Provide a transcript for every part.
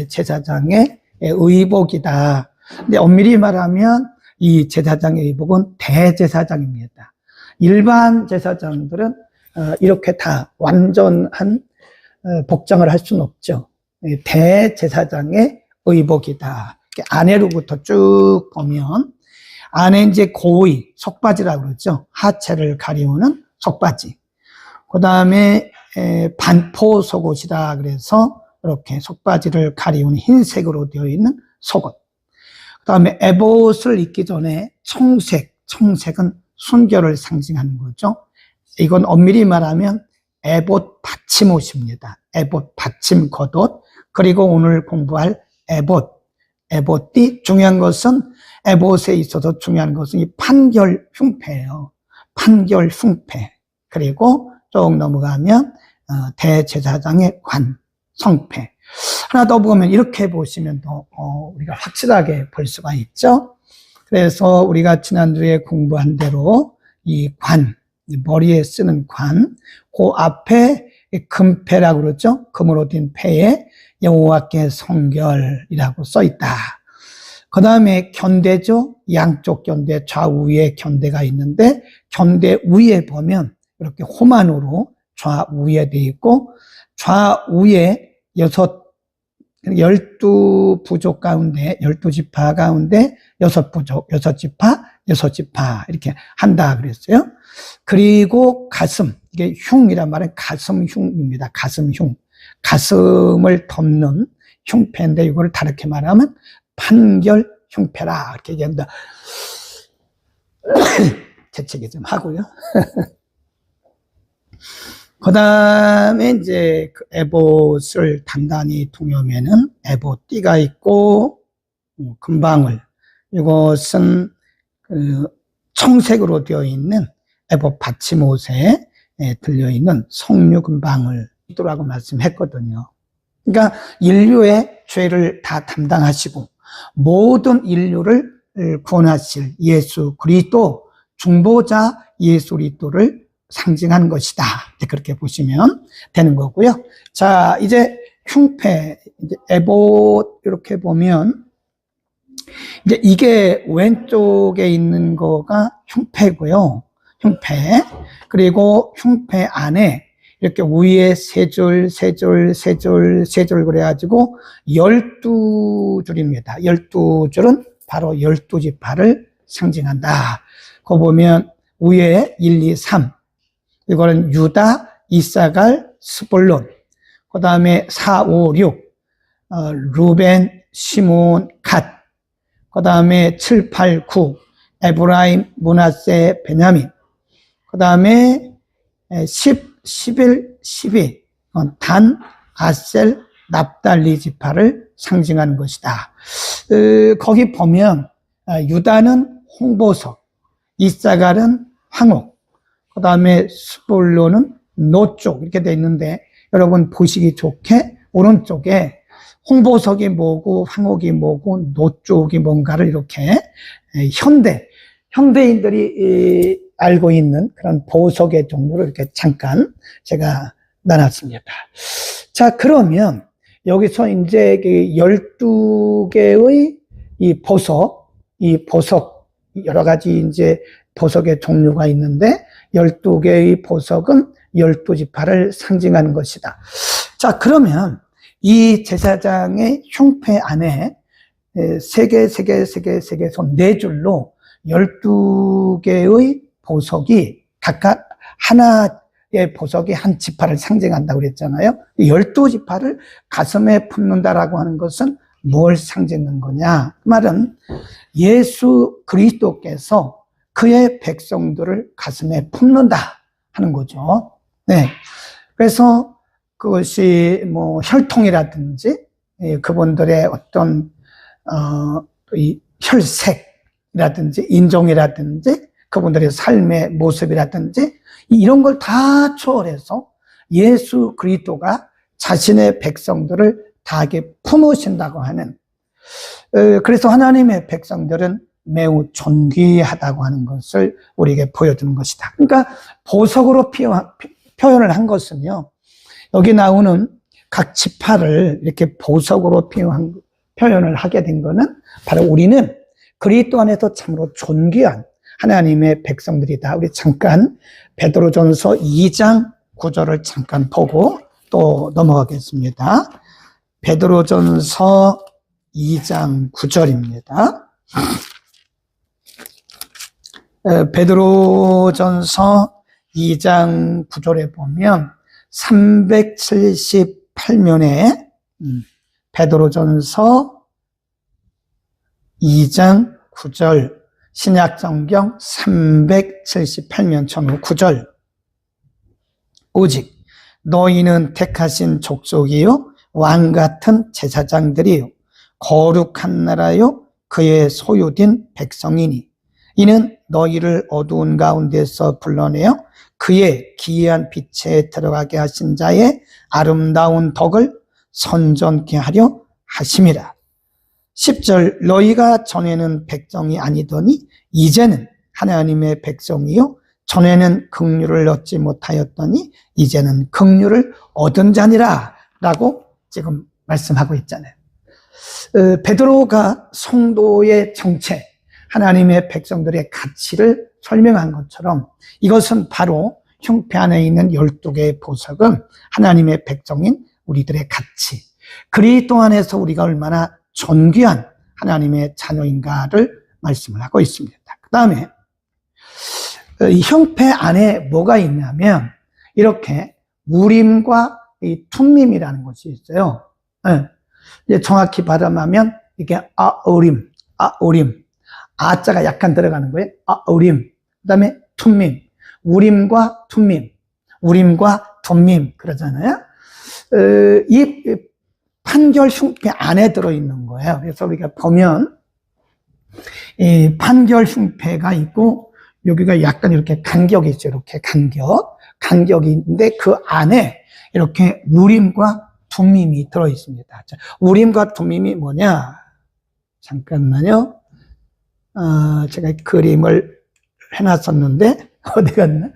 제사장의 의복이다. 근데 엄밀히 말하면 이 제사장의 의복은 대제사장입니다. 일반 제사장들은 이렇게 다 완전한 복장을 할 수는 없죠. 대제사장의 의복이다. 아래로부터 쭉 보면 안에 이제 고의, 속바지라고 그러죠. 하체를 가리우는 속바지. 그 다음에 반포 속옷이라 그래서 이렇게 속바지를 가리우는 흰색으로 되어 있는 속옷. 그 다음에 에봇을 입기 전에 청색은 순결을 상징하는 거죠. 이건 엄밀히 말하면 에봇 받침옷입니다. 에봇 받침 겉옷. 그리고 오늘 공부할 에봇이 중요한 것은 에봇에 있어서 중요한 것은 이 판결 흉패예요. 판결 흉패. 그리고 쭉 넘어가면 대제사장의 관, 성패. 하나 더 보면 이렇게 보시면 더 우리가 확실하게 볼 수가 있죠. 그래서 우리가 지난주에 공부한 대로 이 관, 머리에 쓰는 관, 그 앞에 금패라고 그러죠. 금으로 된 패에 여호와께 성결이라고 써 있다. 그 다음에 견대죠. 양쪽 견대, 좌우에 견대가 있는데 견대 위에 보면 이렇게 호만으로 좌우에 되어 있고 좌우에 12부족 가운데 12지파 가운데 6부족, 6지파 이렇게 한다 그랬어요. 그리고 가슴, 이게 흉이란 말은 가슴흉입니다. 가슴흉. 가슴을 덮는 흉패인데 이걸 다르게 말하면 판결 흉패라 이렇게 얘기한다. 재채기 좀 하고요. 그 다음에 이제 그 에봇을 단단히 동여매는 에봇띠가 있고 금방울, 이것은 그 청색으로 되어 있는 에봇 받침옷에 들려있는 석류 금방울이라고 말씀했거든요. 그러니까 인류의 죄를 다 담당하시고 모든 인류를 구원하실 예수 그리스도, 중보자 예수 그리스도를 상징하는 것이다. 그렇게 보시면 되는 거고요. 자, 이제 흉패, 이제 에봇 이렇게 보면 이제 이게 왼쪽에 있는 거가 흉패고요. 흉패. 그리고 흉패 안에 이렇게 위에 세 줄 그래가지고 12줄입니다. 12줄은 바로 12지파를 상징한다. 그거 보면 위에 1, 2, 3. 이거는 유다, 이사갈, 스불론. 그 다음에 4, 5, 6. 루벤, 시몬, 갓. 그 다음에 7, 8, 9. 에브라임, 므낫세, 베냐민. 그 다음에 10, 11, 12. 단, 아셀, 납달리 지파를 상징하는 것이다. 거기 보면 유다는 홍보석, 이사갈은 황옥, 그 다음에 스불론은 노쪽 이렇게 돼 있는데 여러분 보시기 좋게 오른쪽에 홍보석이 뭐고 황옥이 뭐고 노쪽이 뭔가를 이렇게 현대인들이 알고 있는 그런 보석의 종류를 이렇게 잠깐 제가 나눴습니다. 자, 그러면 여기서 이제 12개의 이 보석 여러 가지 이제 보석의 종류가 있는데 12개의 보석은 12지파를 상징하는 것이다. 자, 그러면 이 제사장의 흉패 안에 3개, 네 줄로 12개의 보석이 각각 하나의 보석이 한 지파를 상징한다고 그랬잖아요. 12지파를 가슴에 품는다라고 하는 것은 뭘 상징하는 거냐? 그 말은 예수 그리스도께서 그의 백성들을 가슴에 품는다 하는 거죠. 네. 그래서 그것이 뭐 혈통이라든지 그분들의 어떤 이 혈색이라든지 인종이라든지 그분들의 삶의 모습이라든지 이런 걸 다 초월해서 예수 그리스도가 자신의 백성들을 다하게 품으신다고 하는, 그래서 하나님의 백성들은 매우 존귀하다고 하는 것을 우리에게 보여주는 것이다. 그러니까 보석으로 표현을 한 것은요, 여기 나오는 각 지파를 이렇게 보석으로 표현을 하게 된 거는 바로 우리는 그리스도 안에서 참으로 존귀한 하나님의 백성들이다. 우리 잠깐 베드로전서 2장 9절을 잠깐 보고 또 넘어가겠습니다. 베드로전서 2장 9절입니다. 베드로전서 2장 9절에 보면 378면에 베드로전서 2장 9절 신약성경 378면 전후 9절 오직 너희는 택하신 족속이요 왕같은 제사장들이요 거룩한 나라요 그의 소유된 백성이니 이는 너희를 어두운 가운데서 불러내어 그의 기이한 빛에 들어가게 하신 자의 아름다운 덕을 선전케 하려 하심이라. 10절 너희가 전에는 백성이 아니더니 이제는 하나님의 백성이요 전에는 긍휼을 얻지 못하였더니 이제는 긍휼을 얻은 자니라 라고 지금 말씀하고 있잖아요. 베드로가 성도의 정체, 하나님의 백성들의 가치를 설명한 것처럼 이것은 바로 흉패 안에 있는 12개의 보석은 하나님의 백성인 우리들의 가치, 그리스도 안에서 우리가 얼마나 존귀한 하나님의 자녀인가를 말씀을 하고 있습니다. 그 다음에 이 흉패 안에 뭐가 있냐면 이렇게 우림과 이 툼밈이라는 것이 있어요. 이제 정확히 발음하면 이게 아우림, 아자가 약간 들어가는 거예요. 아우림. 그 다음에 툼밈, 우림과 툼밈, 그러잖아요. 이 판결 흉패 안에 들어있는 거예요. 그래서 우리가 보면 이 판결 흉패가 있고 여기가 약간 이렇게 간격이 있죠. 이렇게 간격이 있는데 그 안에 이렇게 우림과 툼밈이 들어있습니다. 자, 우림과 툼밈이 뭐냐? 잠깐만요. 제가 그림을 해놨었는데 어디 갔나?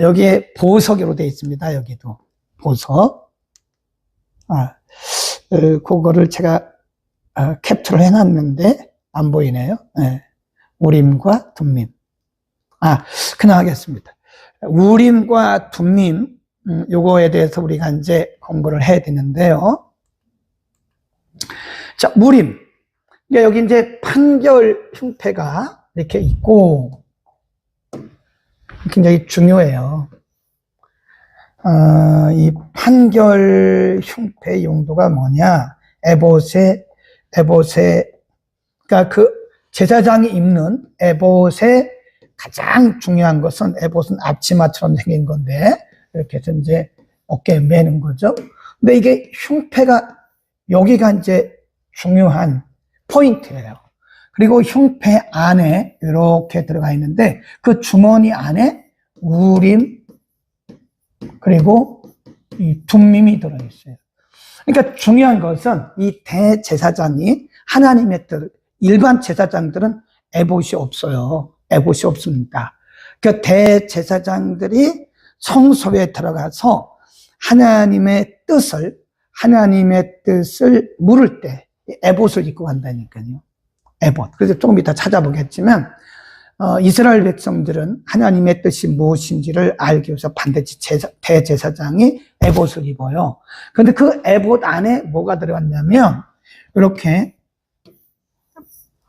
여기에 보석으로 되어 있습니다. 여기도 보석. 그거를 제가 캡처를 해놨는데 안 보이네요. 네. 우림과 툼밈. 그냥 하겠습니다. 우림과 툼밈, 요거에 대해서 우리가 이제 공부를 해야 되는데요. 자, 우림. 그러니까 여기 이제 판결 흉패가 이렇게 있고 굉장히 중요해요. 이 판결 흉패 용도가 뭐냐? 에봇의, 그러니까 그 제사장이 입는 에봇의 가장 중요한 것은 에봇은 앞치마처럼 생긴 건데 이렇게 해서 이제 어깨에 매는 거죠. 근데 이게 흉패가 여기가 이제 중요한 포인트예요. 그리고 흉패 안에 이렇게 들어가 있는데 그 주머니 안에 우림 그리고 이 툼밈이 들어있어요. 그러니까 중요한 것은 이 대제사장이 하나님의 뜻, 일반 제사장들은 에봇이 없어요. 에봇이 없습니다. 그 대제사장들이 성소에 들어가서 하나님의 뜻을 물을 때 에봇을 입고 간다니까요. 에봇. 그래서 조금 이따 찾아보겠지만 이스라엘 백성들은 하나님의 뜻이 무엇인지를 알기 위해서 반드시 대제사장이 에봇을 입어요. 그런데 그 에봇 안에 뭐가 들어갔냐면 이렇게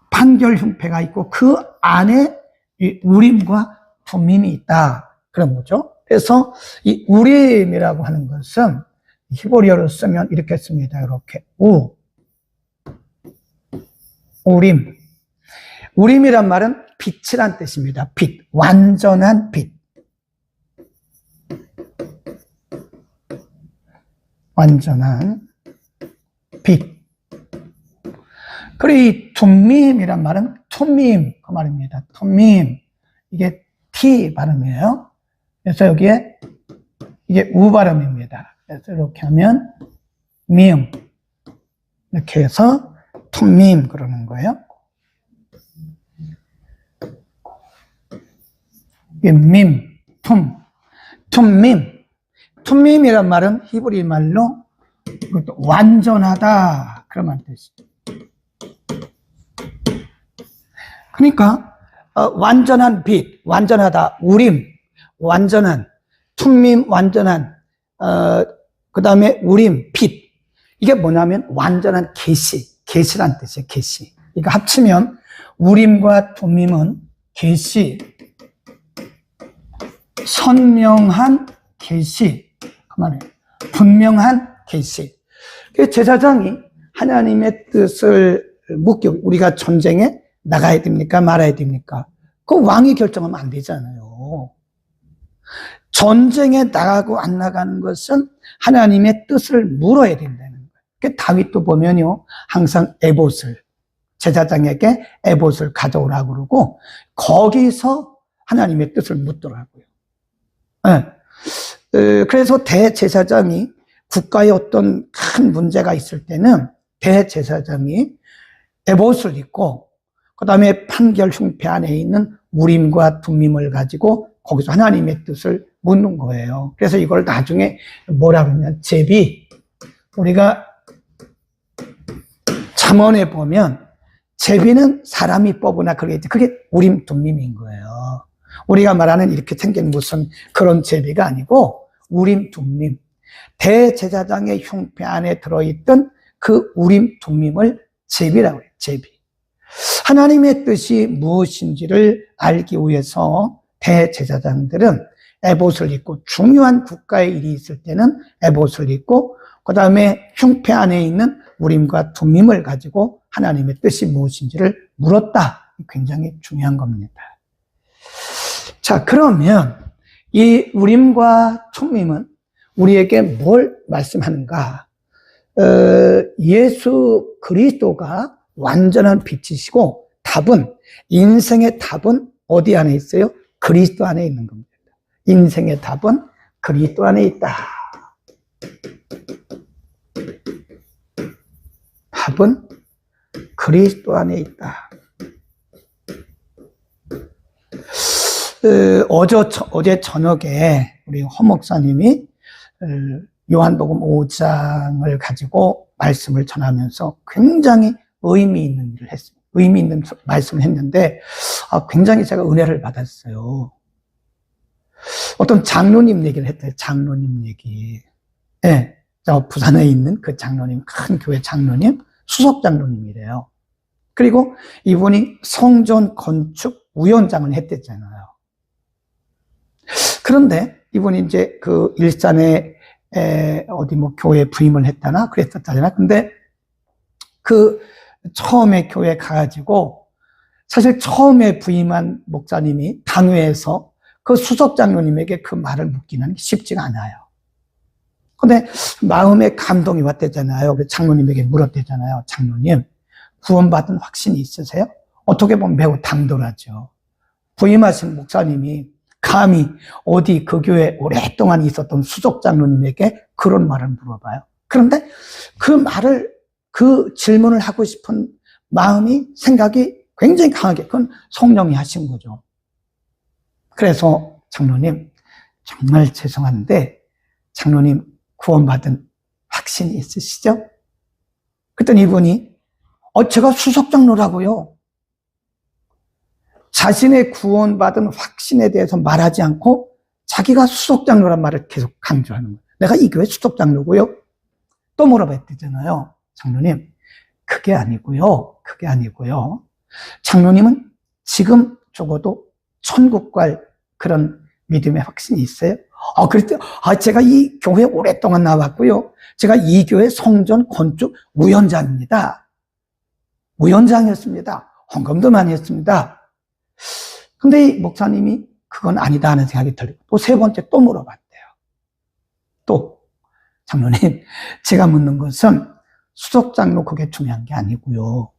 판결 흉패가 있고 그 안에 이 우림과 툼밈이 있다. 그런 거죠. 그래서 이 우림이라고 하는 것은 히브리어로 쓰면 이렇게 씁니다. 이렇게 우림. 우림이란 말은 빛이란 뜻입니다. 빛, 완전한 빛. 완전한 빛. 그리고 이 툼밈이란 말은 툼밈, 그 말입니다. 툼밈. 이게 T 발음이에요. 그래서 여기에 이게 우 발음입니다. 그래서 이렇게 하면 밈. 이렇게 해서 툼밈 그러는 거예요. 이게 밈, 툼밈. 툼밈이란 말은 히브리 말로 그것도 완전하다. 그런 뜻이. 그러니까 완전한 빛, 완전하다, 우림, 완전한, 툼밈, 완전한, 그 다음에 우림, 빛. 이게 뭐냐면 완전한 계시란 뜻이에요. 계시. 이거 합치면 우림과 툼밈은 계시, 선명한 계시, 그 말이에요. 분명한 계시. 제사장이 하나님의 뜻을 묻기, 우리가 전쟁에 나가야 됩니까? 말아야 됩니까? 그 왕이 결정하면 안 되잖아요. 전쟁에 나가고 안 나가는 것은 하나님의 뜻을 물어야 된다는 거예요. 그 다윗도 보면요, 항상 에봇을, 제사장에게 에봇을 가져오라고 그러고, 거기서 하나님의 뜻을 묻더라고요. 네. 그래서 대제사장이 국가에 어떤 큰 문제가 있을 때는 대제사장이 에봇을 입고, 그 다음에 판결 흉패 안에 있는 우림과 둠밈을 가지고 거기서 하나님의 뜻을 묻는 거예요. 그래서 이걸 나중에 뭐라 그러냐면 제비, 우리가 잠언에 보면 제비는 사람이 뽑으나 그러겠지. 그게 우림 둠밈인 거예요. 우리가 말하는 이렇게 생긴 무슨 그런 제비가 아니고 우림 둠밈. 대제사장의 흉패 안에 들어있던 그 우림 둠밈을 제비라고 해요. 제비. 하나님의 뜻이 무엇인지를 알기 위해서 대제사장들은 에봇을 입고, 중요한 국가의 일이 있을 때는 에봇을 입고, 그 다음에 흉패 안에 있는 우림과 둠밈을 가지고 하나님의 뜻이 무엇인지를 물었다. 굉장히 중요한 겁니다. 자, 그러면 이 우림과 둠밈은 우리에게 뭘 말씀하는가? 예수 그리스도가 완전한 빛이시고, 답은, 인생의 답은 어디 안에 있어요? 그리스도 안에 있는 겁니다. 인생의 답은 그리스도 안에 있다. 답은 그리스도 안에 있다. 어제 저녁에 우리 허 목사님이 요한복음 5장을 가지고 말씀을 전하면서 굉장히 의미 있는 일을 했습니다. 의미 있는 말씀을 했는데 굉장히 제가 은혜를 받았어요. 어떤 장로님 얘기를 했대요. 장로님 얘기. 네, 저 부산에 있는 그 장로님, 큰 교회 장로님, 수석 장로님이래요. 그리고 이분이 성전 건축 위원장을 했댔잖아요. 그런데 이분이 이제 그 일산에 어디 뭐 교회 부임을 했다나 그랬었잖아요. 근데 그 처음에 교회 가가지고, 사실 처음에 부임한 목사님이 당회에서 그 수석 장로님에게 그 말을 묻기는 쉽지가 않아요. 근데 마음에 감동이 왔대잖아요. 그래서 장로님에게 물었대잖아요. 장로님, 구원받은 확신이 있으세요? 어떻게 보면 매우 당돌하죠. 부임하신 목사님이 감히 어디 그 교회에 오랫동안 있었던 수석 장로님에게 그런 말을 물어봐요. 그런데 그 질문을 하고 싶은 마음이, 생각이 굉장히 강하게, 그건 성령이 하신 거죠. 그래서 장로님, 정말 죄송한데 장로님 구원받은 확신이 있으시죠? 그랬더니 이분이 제가 수석 장로라고요. 자신의 구원받은 확신에 대해서 말하지 않고 자기가 수석 장로란 말을 계속 강조하는 거예요. 내가 이 교회 수석 장로고요. 또 물어봤대잖아요. 장로님, 그게 아니고요. 장로님은 지금 적어도 천국 갈 그런 믿음의 확신이 있어요? 그랬더니, 제가 이 교회 오랫동안 나왔고요. 제가 이 교회 성전 건축 위원장입니다. 위원장이었습니다. 헌금도 많이 했습니다. 근데 이 목사님이 그건 아니다 하는 생각이 들고, 또 세 번째 또 물어봤대요. 또, 장로님, 제가 묻는 것은 수석장로 그게 중요한 게 아니고요.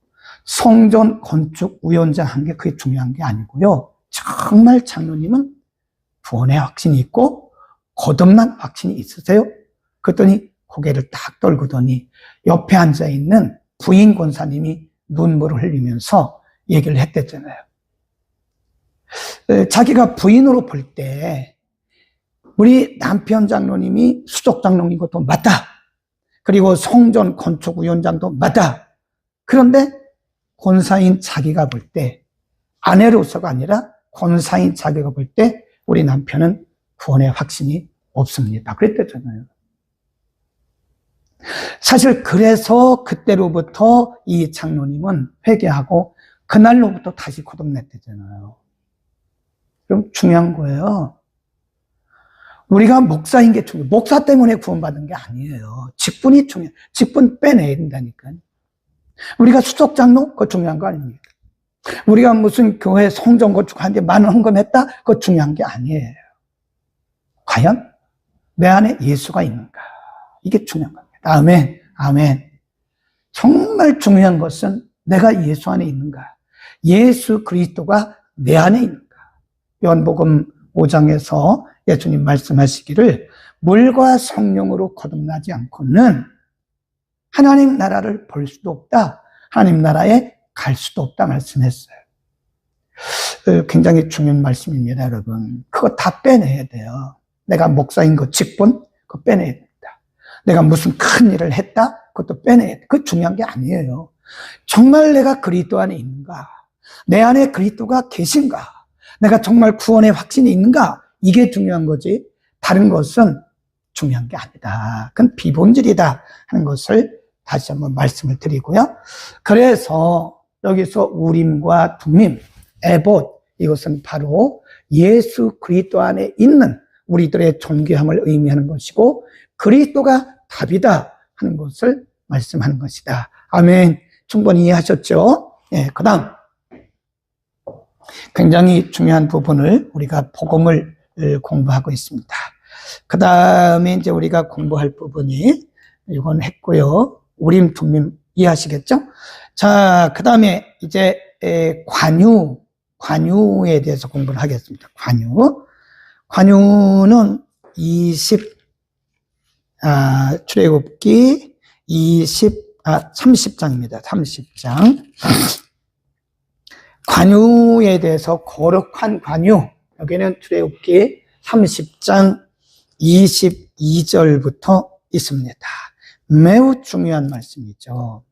성전 건축 위원장 한 게 그게 중요한 게 아니고요. 정말 장로님은 구원의 확신이 있고 거듭난 확신이 있으세요? 그랬더니 고개를 딱 떨구더니 옆에 앉아있는 부인 권사님이 눈물을 흘리면서 얘기를 했댔잖아요. 자기가 부인으로 볼 때 우리 남편 장로님이 수석 장로인 것도 맞다. 그리고 성전 건축위원장도 맞아. 그런데 권사인 자기가 볼 때, 아내로서가 아니라 권사인 자기가 볼 때 우리 남편은 구원의 확신이 없습니다. 그랬대잖아요. 사실 그래서 그때로부터 이 장로님은 회개하고 그날로부터 다시 거듭냈대잖아요. 그럼 중요한 거예요. 우리가 목사인 게 중요해요. 목사 때문에 구원받은 게 아니에요. 직분이 중요해요. 직분 빼내야 된다니까요. 우리가 수석장로? 그거 중요한 거 아닙니까? 우리가 무슨 교회 성전 건축하는데 많은 헌금했다? 그거 중요한 게 아니에요. 과연 내 안에 예수가 있는가? 이게 중요한 겁니다. 아멘, 아멘. 정말 중요한 것은 내가 예수 안에 있는가? 예수 그리스도가 내 안에 있는가? 요한복음 5장에서 예수님 말씀하시기를 물과 성령으로 거듭나지 않고는 하나님 나라를 볼 수도 없다. 하나님 나라에 갈 수도 없다 말씀했어요. 굉장히 중요한 말씀입니다, 여러분. 그거 다 빼내야 돼요. 내가 목사인 거 직분, 그거 빼내야 됩니다. 내가 무슨 큰 일을 했다? 그것도 빼내야 돼. 그거 중요한 게 아니에요. 정말 내가 그리스도 안에 있는가? 내 안에 그리스도가 계신가? 내가 정말 구원의 확신이 있는가? 이게 중요한 거지. 다른 것은 중요한 게 아니다. 그건 비본질이다 하는 것을 다시 한번 말씀을 드리고요. 그래서 여기서 우림과 둠밈, 에봇, 이것은 바로 예수 그리스도 안에 있는 우리들의 존귀함을 의미하는 것이고 그리스도가 답이다 하는 것을 말씀하는 것이다. 아멘. 충분히 이해하셨죠? 예, 그 다음 굉장히 중요한 부분을 우리가 복음을 공부하고 있습니다. 그 다음에 이제 우리가 공부할 부분이 이건 했고요. 우림, 둠밈 이해하시겠죠? 자, 그 다음에 이제 관유에 대해서 공부를 하겠습니다. 관유는 출애굽기 30장입니다. 30장. 관유에 대해서 거룩한 관유. 여기는 출애굽기 30장 22절부터 있습니다. 매우 중요한 말씀이죠.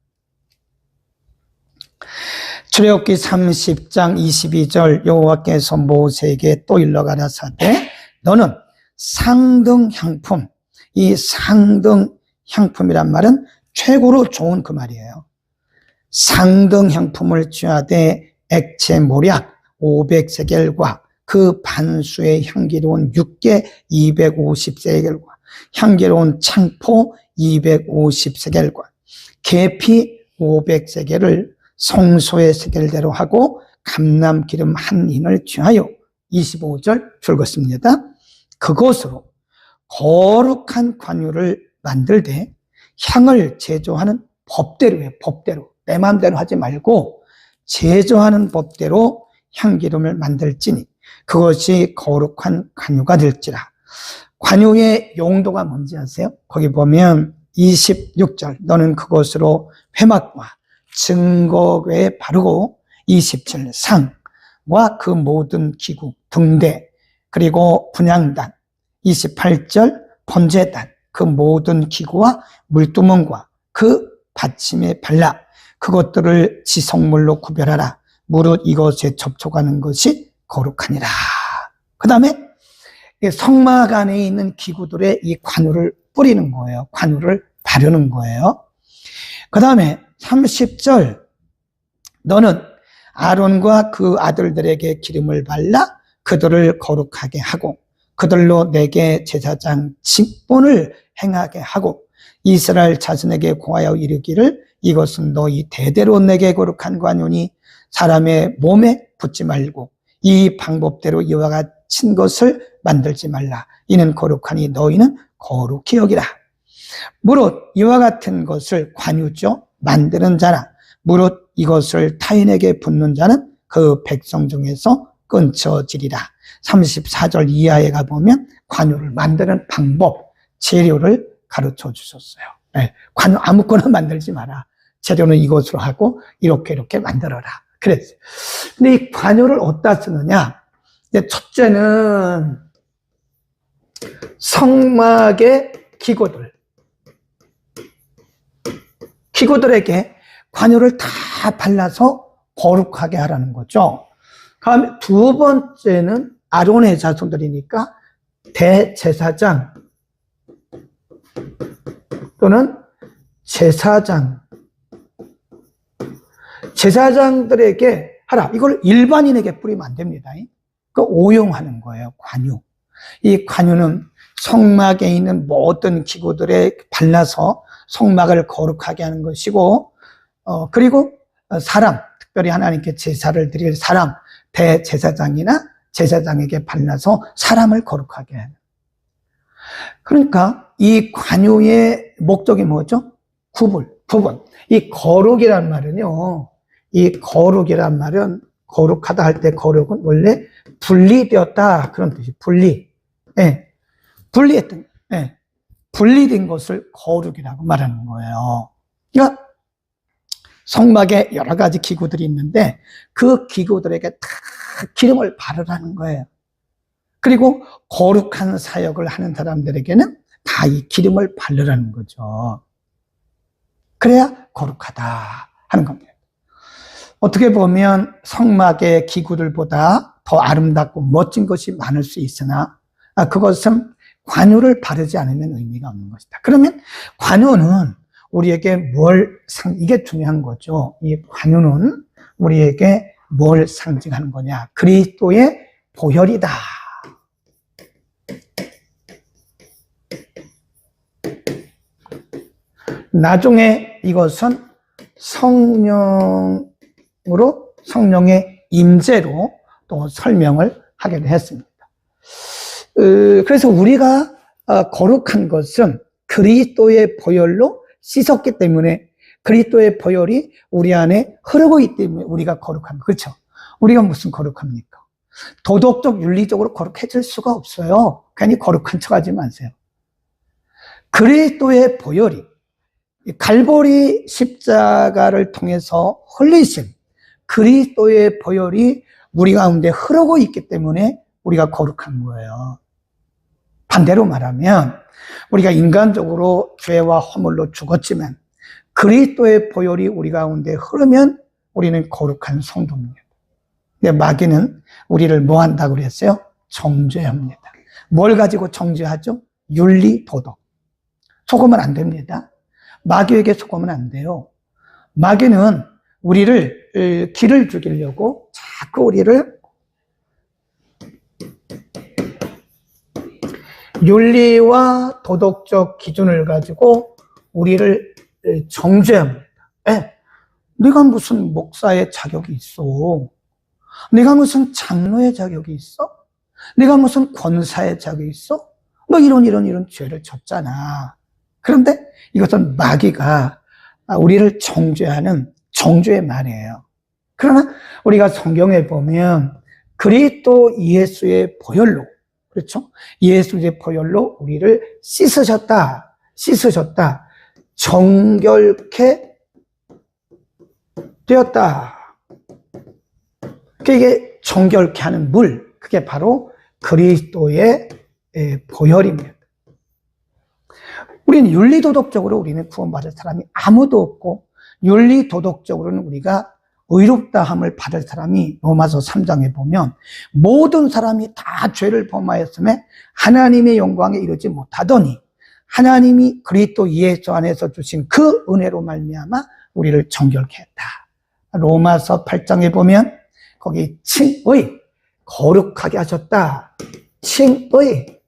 출애굽기 30장 22절 여호와께서 모세에게 또 일러 가라사대 너는 상등 향품, 이 상등 향품이란 말은 최고로 좋은 그 말이에요. 상등 향품을 취하되 액체 모략 500세겔과 그 반수의 향기로운 육개 250세겔과 향기로운 창포 250세겔과 계피 500세겔을 성소의 세겔대로 하고 감람기름 한 흰을 취하여 25절 줄것입니다. 그것으로 거룩한 관유를 만들되 향을 제조하는 법대로예요. 법대로. 내 마음대로 하지 말고 제조하는 법대로 향기름을 만들지니 그것이 거룩한 관유가 될지라. 관유의 용도가 뭔지 아세요? 거기 보면 26절 너는 그것으로 회막과 증거궤에 바르고 27 상과 그 모든 기구 등대 그리고 분향단 28절 번제단 그 모든 기구와 물두멍과 그 받침에 발라 그것들을 지성물로 구별하라. 무릇 이것에 접촉하는 것이 거룩하니라. 그 다음에 성막 안에 있는 기구들의 이 관유를 뿌리는 거예요. 관유를 바르는 거예요. 그 다음에 30절 너는 아론과 그 아들들에게 기름을 발라 그들을 거룩하게 하고 그들로 내게 제사장 직분을 행하게 하고 이스라엘 자손에게 고하여 이르기를 이것은 너희 대대로 내게 거룩한 관유니 사람의 몸에 붙지 말고 이 방법대로 이와 같은 것을 만들지 말라. 이는 거룩하니 너희는 거룩히 여기라. 무릇 이와 같은 것을 관유죠. 만드는 자나 무릇 이것을 타인에게 붓는 자는 그 백성 중에서 끊쳐지리라. 34절 이하에 가보면 관유를 만드는 방법, 재료를 가르쳐 주셨어요. 네, 관유 아무거나 만들지 마라. 재료는 이것으로 하고 이렇게 만들어라. 그랬어요. 근데 이 관유를 어디다 쓰느냐? 첫째는 성막의 기구들, 기구들에게 관유를 다 발라서 거룩하게 하라는 거죠. 다음 두 번째는 아론의 자손들이니까 대제사장 또는 제사장들에게 하라. 이걸 일반인에게 뿌리면 안 됩니다. 그 오용하는 거예요. 관유. 이 관유는 성막에 있는 모든 기구들에 발라서 성막을 거룩하게 하는 것이고, 그리고 사람, 특별히 하나님께 제사를 드릴 사람, 대제사장이나 제사장에게 발라서 사람을 거룩하게 하는. 그러니까 이 관유의 목적이 뭐죠? 구분. 이 거룩이란 말은요, 이 거룩이란 말은 거룩하다 할 때 거룩은 원래 분리되었다 그런 뜻이 분리. 예. 분리했던, 예. 분리된 것을 거룩이라고 말하는 거예요. 그러니까 성막에 여러 가지 기구들이 있는데 그 기구들에게 다 기름을 바르라는 거예요. 그리고 거룩한 사역을 하는 사람들에게는 다 이 기름을 바르라는 거죠. 그래야 거룩하다 하는 겁니다. 어떻게 보면 성막의 기구들보다 더 아름답고 멋진 것이 많을 수 있으나 그것은 관유를 바르지 않으면 의미가 없는 것이다. 그러면 관유는 우리에게 이게 중요한 거죠. 이 관유는 우리에게 뭘 상징하는 거냐? 그리스도의 보혈이다. 나중에 이것은 성령의 임재로 또 설명을 하기도 했습니다. 그래서 우리가 거룩한 것은 그리스도의 보혈로 씻었기 때문에 그리스도의 보혈이 우리 안에 흐르고 있기 때문에 우리가 거룩합니다. 그렇죠? 우리가 무슨 거룩합니까? 도덕적, 윤리적으로 거룩해질 수가 없어요. 괜히 거룩한 척하지 마세요. 그리스도의 보혈이 갈보리 십자가를 통해서 흘리신 그리스도의 보혈이 우리 가운데 흐르고 있기 때문에 우리가 거룩한 거예요. 반대로 말하면 우리가 인간적으로 죄와 허물로 죽었지만 그리스도의 보혈이 우리 가운데 흐르면 우리는 거룩한 성도입니다. 근데 마귀는 우리를 뭐 한다고 그랬어요? 정죄합니다. 뭘 가지고 정죄하죠? 윤리, 도덕. 속으면 안 됩니다. 마귀에게 속으면 안 돼요. 마귀는 우리를 길을 죽이려고 자꾸 우리를 윤리와 도덕적 기준을 가지고 우리를 정죄합니다. 네가 무슨 목사의 자격이 있어? 네가 무슨 장로의 자격이 있어? 네가 무슨 권사의 자격이 있어? 너 이런 죄를 졌잖아. 그런데 이것은 마귀가 우리를 정죄하는 정죄의 말이에요. 그러나 우리가 성경에 보면 그리스도 예수의 보혈로, 그렇죠? 예수의 보혈로 우리를 씻으셨다. 정결케 되었다. 이게 정결케 하는 물, 그게 바로 그리스도의 보혈입니다. 우리는 윤리도덕적으로 우리는 구원받을 사람이 아무도 없고 윤리도덕적으로는 우리가 의롭다함을 받을 사람이 로마서 3장에 보면 모든 사람이 다 죄를 범하였음에 하나님의 영광에 이르지 못하더니 하나님이 그리스도 예수 안에서 주신 그 은혜로 말미암아 우리를 정결케 했다. 로마서 8장에 보면 거기 칭의, 거룩하게 하셨다. 칭의,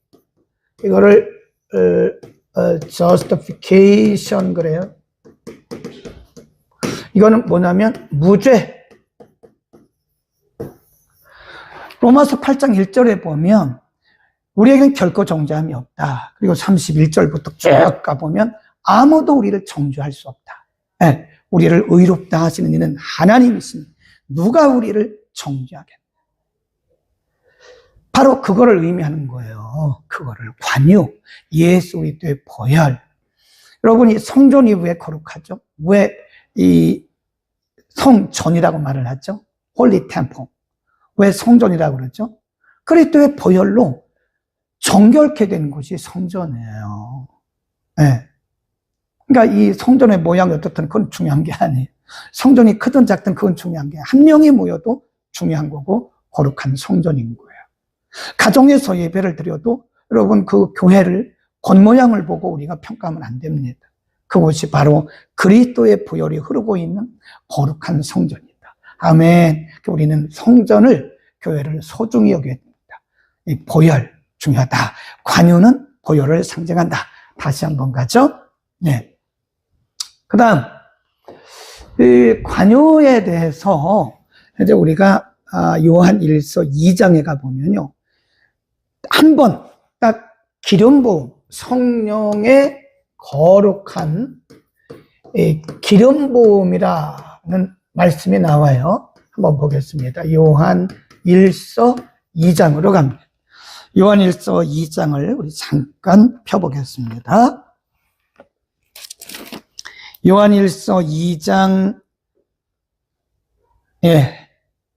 이거를 justification 그래요. 이거는 뭐냐면 무죄. 로마서 8장 1절에 보면 우리에겐 결코 정죄함이 없다. 그리고 31절부터 쭉 가보면 아무도 우리를 정죄할 수 없다. 네, 우리를 의롭다 하시는 이는 하나님이시니 누가 우리를 정죄하겠나. 바로 그거를 의미하는 거예요. 그거를 관유, 예수 그리스도의 보혈. 여러분이 성전이 왜 거룩하죠? 왜 이 성전이라고 말을 하죠? 홀리 템플. 왜 성전이라고 그러죠? 그리스도의 보혈로 정결케 된 곳이 성전이에요. 네. 그러니까 이 성전의 모양이 어떻든 그건 중요한 게 아니에요. 성전이 크든 작든 그건 중요한 게 아니에요. 한 명이 모여도 중요한 거고 거룩한 성전인 거예요. 가정에서 예배를 드려도 여러분 그 교회를 겉모양을 보고 우리가 평가하면 안 됩니다. 그곳이 바로 그리스도의 보혈이 흐르고 있는 거룩한 성전이다. 아멘. 우리는 성전을, 교회를 소중히 여겨야 됩니다. 이 보혈 중요하다. 관유는 보혈을 상징한다. 다시 한번 가죠. 네. 그 다음, 이 관유에 대해서 이제 우리가 요한 1서 2장에 가보면요. 한 번 딱 기름 부음, 성령의 거룩한 기름 부음이라는 말씀이 나와요. 한번 보겠습니다. 요한 1서 2장으로 갑니다. 요한 1서 2장을 우리 잠깐 펴보겠습니다. 요한 1서 2장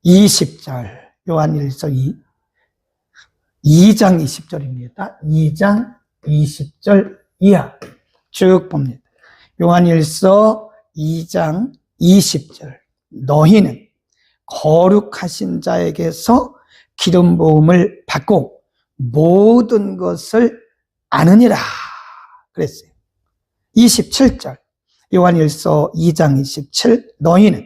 20절. 요한 1서 2장 20절입니다. 2장 20절 이하 쭉 봅니다. 요한 1서 2장 20절. 너희는 거룩하신 자에게서 기름 부음을 받고 모든 것을 아느니라 그랬어요. 27절. 요한 1서 2장 27. 너희는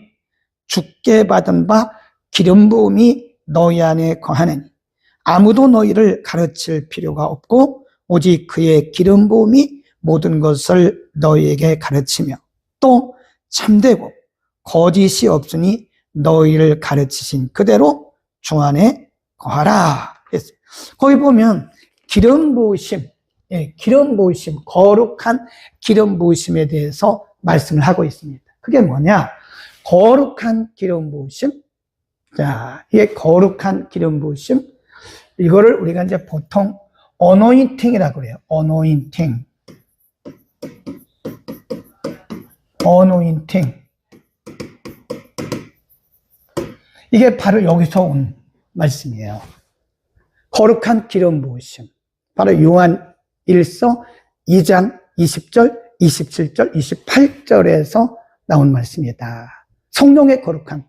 주께 받은 바 기름 부음이 너희 안에 거하느니 아무도 너희를 가르칠 필요가 없고 오직 그의 기름 부음이 모든 것을 너희에게 가르치며 또 참되고 거짓이 없으니 너희를 가르치신 그대로 주 안에 거하라 했어요. 거기 보면 기름 부으심, 기름 부으심, 거룩한 기름 부으심에 대해서 말씀을 하고 있습니다. 그게 뭐냐? 거룩한 기름 부으심. 자, 이게 거룩한 기름 부으심. 이거를 우리가 이제 보통 어노인팅이라고 그래요. 어노인팅. 어노인팅. 이게 바로 여기서 온 말씀이에요. 거룩한 기름 부으심. 바로 요한 1서 2장 20절, 27절, 28절에서 나온 말씀이다. 성령의 거룩함.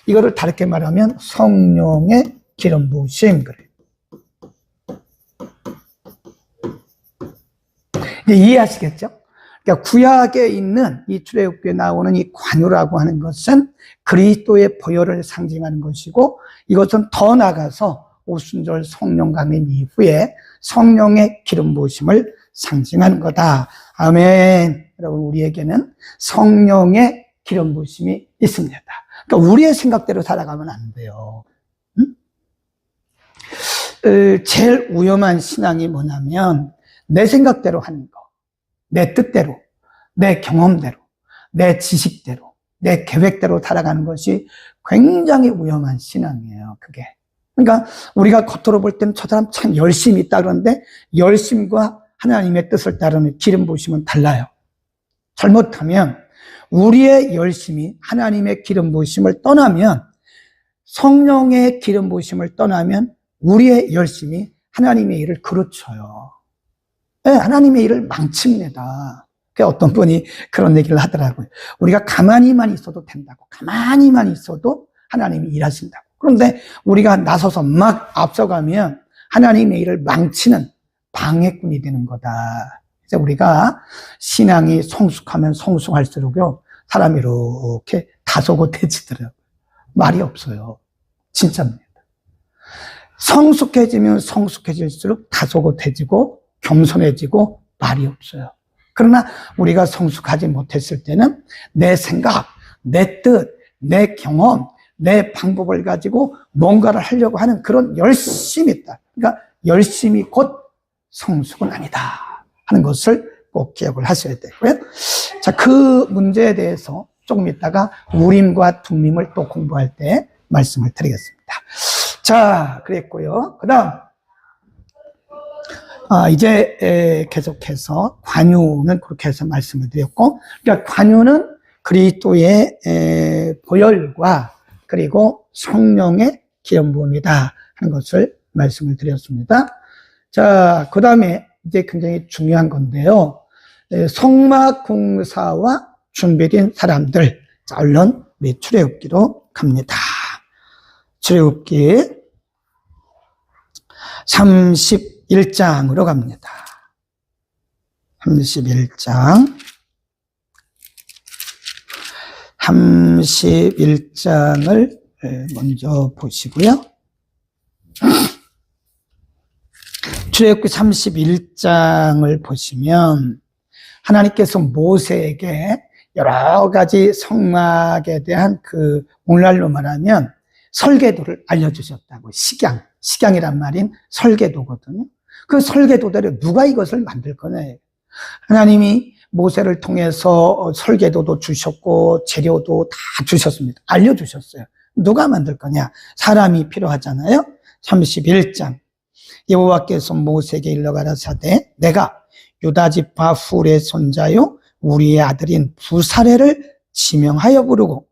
이거를 다르게 말하면 성령의 기름 부으심. 그래요. 이제 이해하시겠죠? 그러니까 구약에 있는 이 출애굽기에 나오는 이 관유라고 하는 것은 그리스도의 보혈을 상징하는 것이고 이것은 더 나아가서 오순절 성령 강림 이후에 성령의 기름 부으심을 상징하는 거다. 아멘. 여러분 우리에게는 성령의 기름 부으심이 있습니다. 그러니까 우리의 생각대로 살아가면 안 돼요. 제일 위험한 신앙이 뭐냐면 내 생각대로 하는 거, 내 뜻대로, 내 경험대로, 내 지식대로, 내 계획대로 살아가는 것이 굉장히 위험한 신앙이에요. 그게. 그러니까 우리가 겉으로 볼 때는 저 사람 참 열심히 있다 그러는데 열심과 하나님의 뜻을 따르는 기름 부으심은 달라요. 잘못하면 우리의 열심이 하나님의 기름 부으심을 떠나면 성령의 기름 부으심을 떠나면 우리의 열심이 하나님의 일을 그르쳐요. 네, 하나님의 일을 망칩니다. 어떤 분이 그런 얘기를 하더라고요. 우리가 가만히만 있어도 된다고. 가만히만 있어도 하나님이 일하신다고. 그런데 우리가 나서서 막 앞서가면 하나님의 일을 망치는 방해꾼이 되는 거다. 그래서 우리가 신앙이 성숙하면 성숙할수록요, 사람이 이렇게 다소곳해지더라고요. 말이 없어요. 진짜입니다. 성숙해지면 성숙해질수록 다소곳해지고 겸손해지고 말이 없어요. 그러나 우리가 성숙하지 못했을 때는 내 생각, 내 뜻, 내 경험, 내 방법을 가지고 뭔가를 하려고 하는 그런 열심이 있다. 그러니까 열심이 곧 성숙은 아니다 하는 것을 꼭 기억을 하셔야 되고요. 자, 그 문제에 대해서 조금 이따가 우림과 둠림을 또 공부할 때 말씀을 드리겠습니다. 자, 그랬고요. 그 다음 이제 계속해서 관유는 그렇게 해서 말씀을 드렸고, 그러니까 관유는 그리스도의 보혈과 그리고 성령의 기름 부음이다 하는 것을 말씀을 드렸습니다. 자, 그 다음에 이제 굉장히 중요한 건데요. 성막 공사와 준비된 사람들. 자, 얼른 우리 출애굽기로 갑니다. 출애굽기 31장으로 갑니다. 31장. 31장을 먼저 보시고요. 출애굽기 31장을 보시면 하나님께서 모세에게 여러 가지 성막에 대한 오늘날로 말하면 설계도를 알려주셨다고. 식양이란 말인 설계도거든요. 그 설계도대로 누가 이것을 만들 거냐. 하나님이 모세를 통해서 설계도도 주셨고 재료도 다 주셨습니다. 알려주셨어요. 누가 만들 거냐? 사람이 필요하잖아요. 31장. 여호와께서 모세에게 일러 가라사대 내가 유다 지파 훌의 손자요 우리의 아들인 부사레를 지명하여 부르고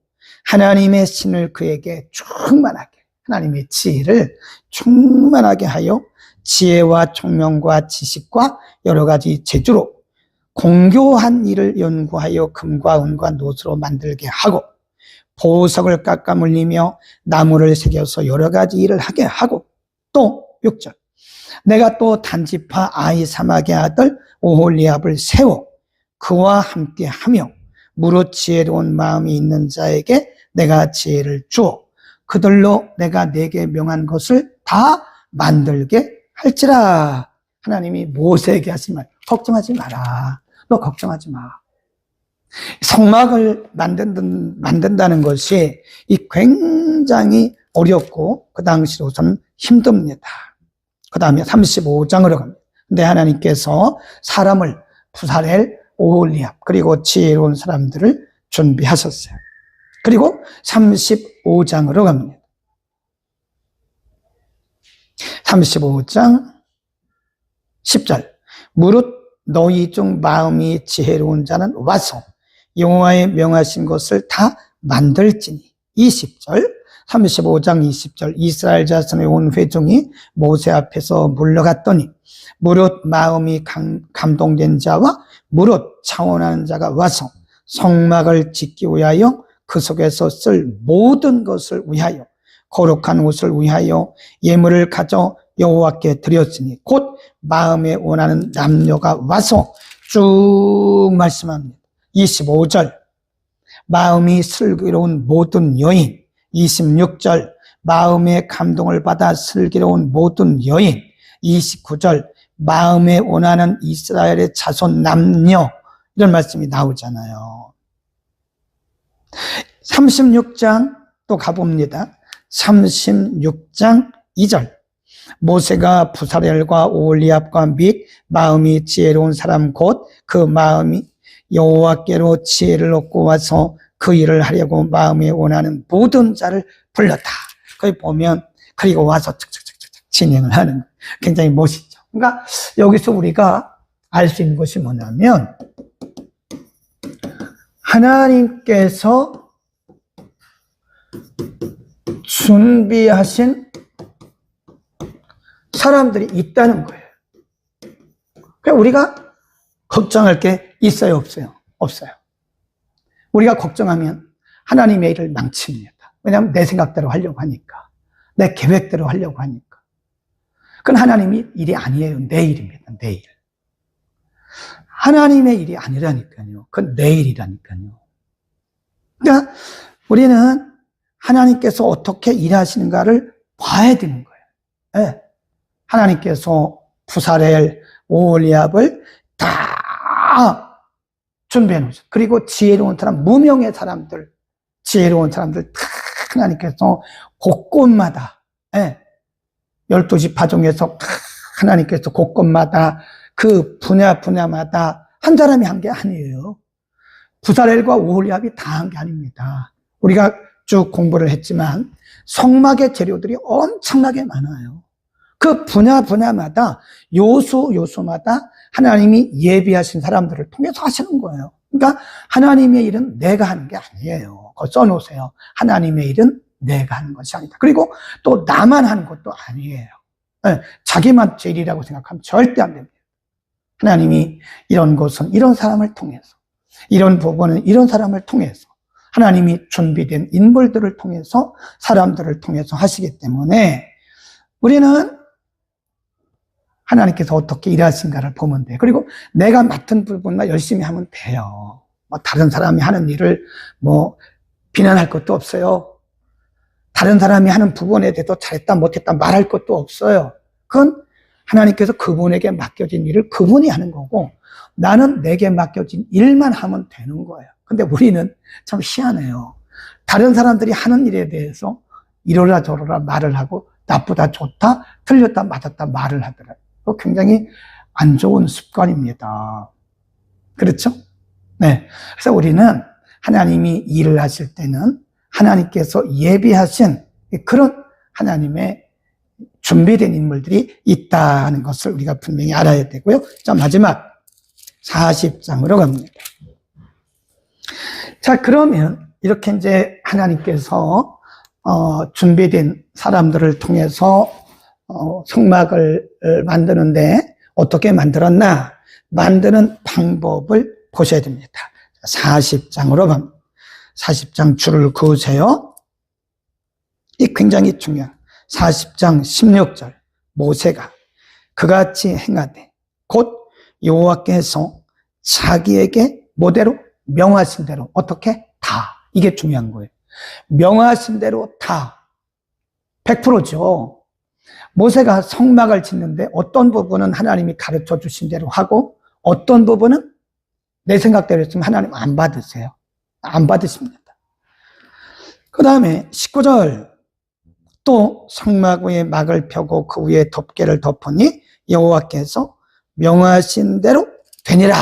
하나님의 신을 그에게 충만하게, 하나님의 지혜를 충만하게 하여 지혜와 총명과 지식과 여러 가지 재주로 공교한 일을 연구하여 금과 은과 노수로 만들게 하고 보석을 깎아 물리며 나무를 새겨서 여러 가지 일을 하게 하고 또 6절 내가 또 단지파 아히사막의 아들 오홀리압을 세워 그와 함께 하며 무릇 지혜로운 마음이 있는 자에게 내가 지혜를 주어 그들로 내가 내게 명한 것을 다 만들게 할지라. 하나님이 모세에게 하신 말, 걱정하지 마라. 너 걱정하지 마. 성막을 만든다는 것이 굉장히 어렵고 그 당시로서는 힘듭니다. 그 다음에 35장으로 갑니다. 근데 하나님께서 사람을 부사렐, 오홀리압 그리고 지혜로운 사람들을 준비하셨어요. 그리고 35장으로 갑니다. 35장 10절 무릇 너희 중 마음이 지혜로운 자는 와서 여호와의 명하신 것을 다 만들지니. 20절 35장 20절 이스라엘 자손의 온 회중이 모세 앞에서 물러갔더니 무릇 마음이 감동된 자와 무릇 차원하는 자가 와서 성막을 짓기 위하여 그 속에서 쓸 모든 것을 위하여 거룩한 옷을 위하여 예물을 가져 여호와께 드렸으니 곧 마음에 원하는 남녀가 와서 쭉 말씀합니다. 25절 마음이 슬기로운 모든 여인. 26절 마음의 감동을 받아 슬기로운 모든 여인. 29절 마음에 원하는 이스라엘의 자손 남녀. 이런 말씀이 나오잖아요. 36장 또 가봅니다. 36장 2절 모세가 부사렐과 오홀리압과 및 마음이 지혜로운 사람 곧 그 마음이 여호와께로 지혜를 얻고 와서 그 일을 하려고 마음에 원하는 모든 자를 불렀다. 거기 보면 그리고 와서 착착착착 진행을 하는 굉장히 멋있죠. 그러니까 여기서 우리가 알 수 있는 것이 뭐냐면 하나님께서 준비하신 사람들이 있다는 거예요. 그러니까 우리가 걱정할 게 있어요, 없어요? 없어요. 우리가 걱정하면 하나님의 일을 망칩니다. 왜냐하면 내 생각대로 하려고 하니까, 내 계획대로 하려고 하니까. 그건 하나님의 일이 아니에요. 내 일입니다. 내 일. 하나님의 일이 아니라니까요. 그건 내 일이라니까요. 그러니까 우리는 하나님께서 어떻게 일하시는가를 봐야 되는 거예요. 네. 하나님께서 부사렐, 오홀리압을 다 준비해 놓으셨어요. 그리고 지혜로운 사람, 무명의 사람들, 지혜로운 사람들 다 하나님께서 곳곳마다, 12지파 중에서 하나님께서 곳곳마다 그 분야마다 한 사람이 한 게 아니에요. 부사렐과 오홀리압이 다 한 게 아닙니다. 우리가 쭉 공부를 했지만 성막의 재료들이 엄청나게 많아요. 그 분야마다 요소마다 하나님이 예비하신 사람들을 통해서 하시는 거예요. 그러니까 하나님의 일은 내가 하는 게 아니에요. 그거 써놓으세요. 하나님의 일은 내가 하는 것이 아니다. 그리고 또 나만 하는 것도 아니에요. 자기만 제 일이라고 생각하면 절대 안 됩니다. 하나님이 이런 것은 이런 사람을 통해서, 이런 부분은 이런 사람을 통해서, 하나님이 준비된 인물들을 통해서, 사람들을 통해서 하시기 때문에 우리는 하나님께서 어떻게 일하신가를 보면 돼요. 그리고 내가 맡은 부분만 열심히 하면 돼요. 다른 사람이 하는 일을 비난할 것도 없어요. 다른 사람이 하는 부분에 대해서 잘했다 못했다 말할 것도 없어요. 그건 하나님께서 그분에게 맡겨진 일을 그분이 하는 거고, 나는 내게 맡겨진 일만 하면 되는 거예요. 근데 우리는 참 희한해요. 다른 사람들이 하는 일에 대해서 이러라 저러라 말을 하고, 나쁘다 좋다 틀렸다 맞았다 말을 하더라고요. 그거 굉장히 안 좋은 습관입니다. 그렇죠? 네. 그래서 우리는 하나님이 일을 하실 때는 하나님께서 예비하신 그런 하나님의 준비된 인물들이 있다는 것을 우리가 분명히 알아야 되고요. 자, 마지막 40장으로 갑니다. 자, 그러면 이렇게 이제 하나님께서 준비된 사람들을 통해서 성막을 만드는데 어떻게 만들었나? 만드는 방법을 보셔야 됩니다. 40장으로 갑니다. 40장 줄을 그으세요. 이 굉장히 중요한 40장 16절 모세가 그같이 행하되 곧 여호와께서 자기에게 뭐대로 명하신 대로 어떻게 다, 이게 중요한 거예요. 명하신 대로 다 100%죠. 모세가 성막을 짓는데 어떤 부분은 하나님이 가르쳐 주신 대로 하고 어떤 부분은 내 생각대로 했으면 하나님 안 받으세요. 안 받으십니다. 그 다음에 19절 또 성막 위에 막을 펴고 그 위에 덮개를 덮으니 여호와께서 명하신 대로 되니라.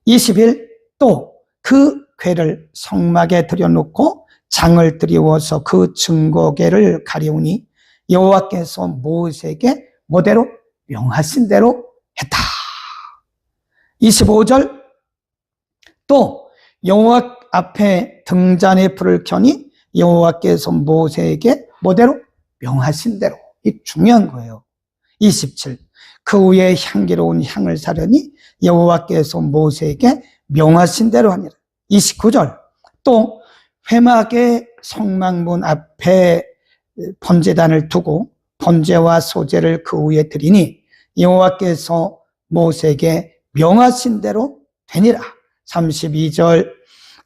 20일 또 그 궤를 성막에 들여놓고 장을 들이워서 그 증거궤를 가리우니 여호와께서 모세에게 뭐대로 명하신 대로 했다. 25절 또 여호와 앞에 등잔에 불을 켜니 여호와께서 모세에게 뭐대로 명하신 대로. 이 중요한 거예요. 27 그 위에 향기로운 향을 사려니 여호와께서 모세에게 명하신 대로 하니라. 29절 또 회막의 성막문 앞에 번제단을 두고 번제와 소제를 그 위에 드리니 여호와께서 모세에게 명하신 대로 되니라. 32절